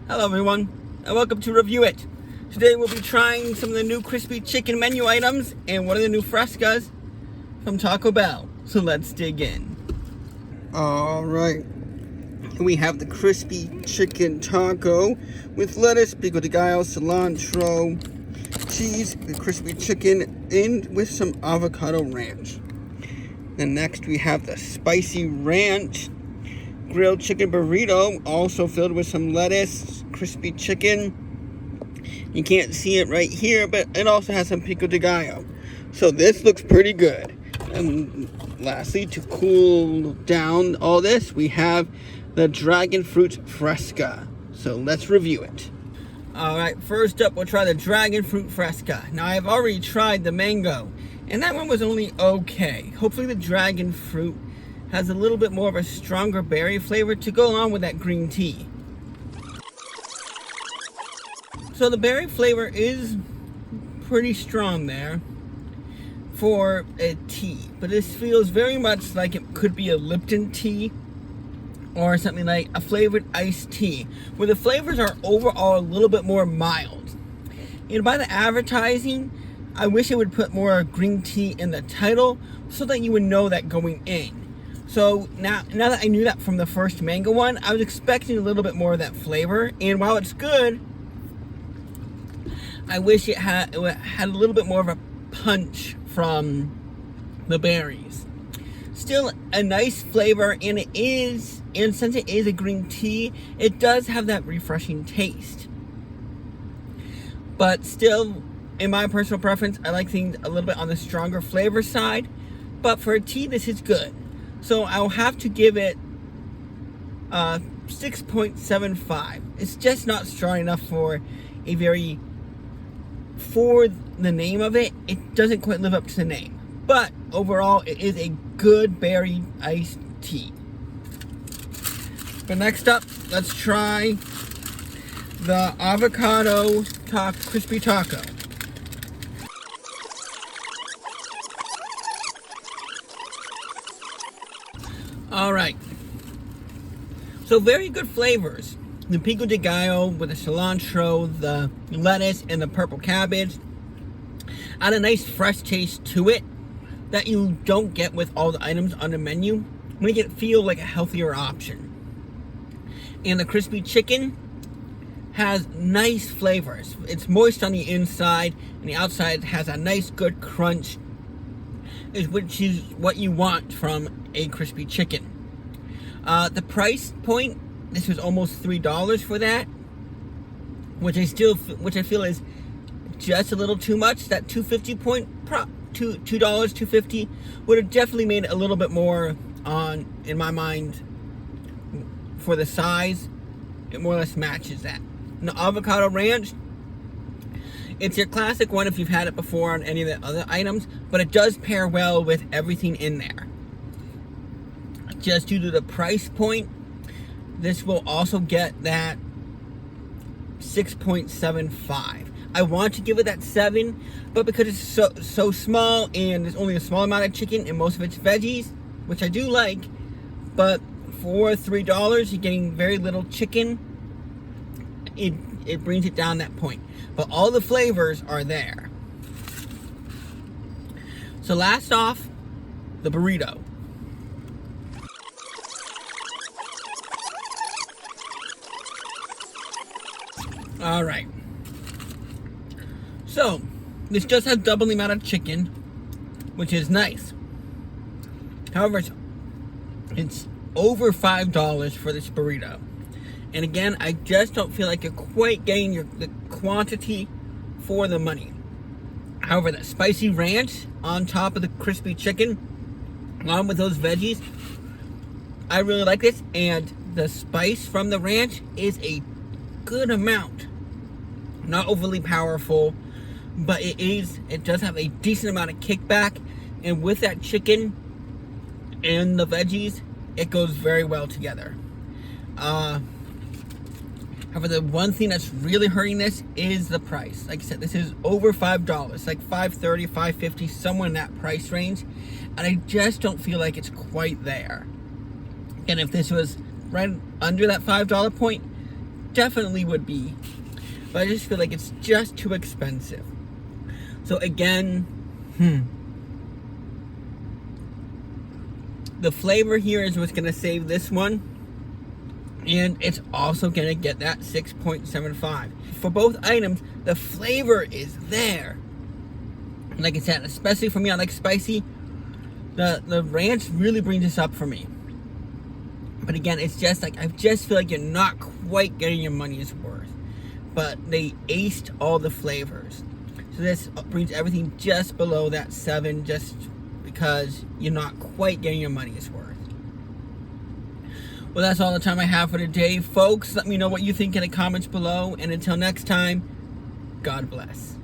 Hello everyone, and welcome to Review It. Today we'll be trying some of the new crispy chicken menu items and one of the new frescas from Taco Bell. So let's dig in. Alright, we have the crispy chicken taco with lettuce, pico de gallo, cilantro, cheese, the crispy chicken, and with some avocado ranch. Then next we have the spicy ranch grilled chicken burrito, also filled with some lettuce, crispy chicken. You can't see it right here, but it also has some pico de gallo. So this looks pretty good. And lastly, to cool down all this, we have the dragon fruit fresca. So let's review it. Alright, first up we'll try the dragon fruit fresca. Now I've already tried the mango, and that one was only okay. Hopefully the dragon fruit has a little bit more of a stronger berry flavor to go along with that green tea. So the berry flavor is pretty strong there for a tea, but this feels very much like it could be a Lipton tea or something like a flavored iced tea, where the flavors are overall a little bit more mild. And by the advertising, I wish it would put more green tea in the title so that you would know that going in. So now that I knew that from the first mango one, I was expecting a little bit more of that flavor. And while it's good, I wish it had a little bit more of a punch from the berries. Still a nice flavor, and since it is a green tea, it does have that refreshing taste. But still, in my personal preference, I like things a little bit on the stronger flavor side. But for a tea, this is good. So I'll have to give it 6.75. It's just not strong enough for the name of it. It doesn't quite live up to the name. But overall, it is a good berry iced tea. But next up, let's try the avocado crispy taco. Alright, so very good flavors. The pico de gallo with the cilantro, the lettuce, and the purple cabbage add a nice fresh taste to it that you don't get with all the items on the menu, make it feel like a healthier option. And the crispy chicken has nice flavors. It's moist on the inside, and the outside has a nice good crunch, which is what you want from a crispy chicken. The price point, this was almost $3 for that, which I feel is just a little too much. That $2.50 would have definitely made a little bit more in my mind for the size. It more or less matches that. And the avocado ranch, it's your classic one if you've had it before on any of the other items, but it does pair well with everything in there. Just due to the price point, this will also get that 6.75. I want to give it that 7, but because it's so small and there's only a small amount of chicken and most of it's veggies, which I do like, but for $3 you're getting very little chicken, it brings it down that point. But all the flavors are there. So last off, the burrito. Alright. So, this just has double the amount of chicken, which is nice. However, it's over $5 for this burrito. And again, I just don't feel like you're quite getting the quantity for the money. However, that spicy ranch on top of the crispy chicken, along with those veggies, I really like this. And the spice from the ranch is a good amount. Not overly powerful, but it does have a decent amount of kickback. And with that chicken and the veggies, it goes very well together. However, the one thing that's really hurting this is the price. Like I said, this is over $5, like $5.30, $5.50, somewhere in that price range. And I just don't feel like it's quite there. And if this was right under that $5 point, definitely would be. But I just feel like it's just too expensive. So again, the flavor here is what's going to save this one. And it's also going to get that 6.75. For both items, the flavor is there. Like I said, especially for me, I like spicy. The ranch really brings this up for me. But again, it's just like, I just feel like you're not quite getting your money's worth. But they aced all the flavors. So this brings everything just below that 7, just because you're not quite getting your money's worth. Well, that's all the time I have for today, folks. Let me know what you think in the comments below. And until next time, God bless.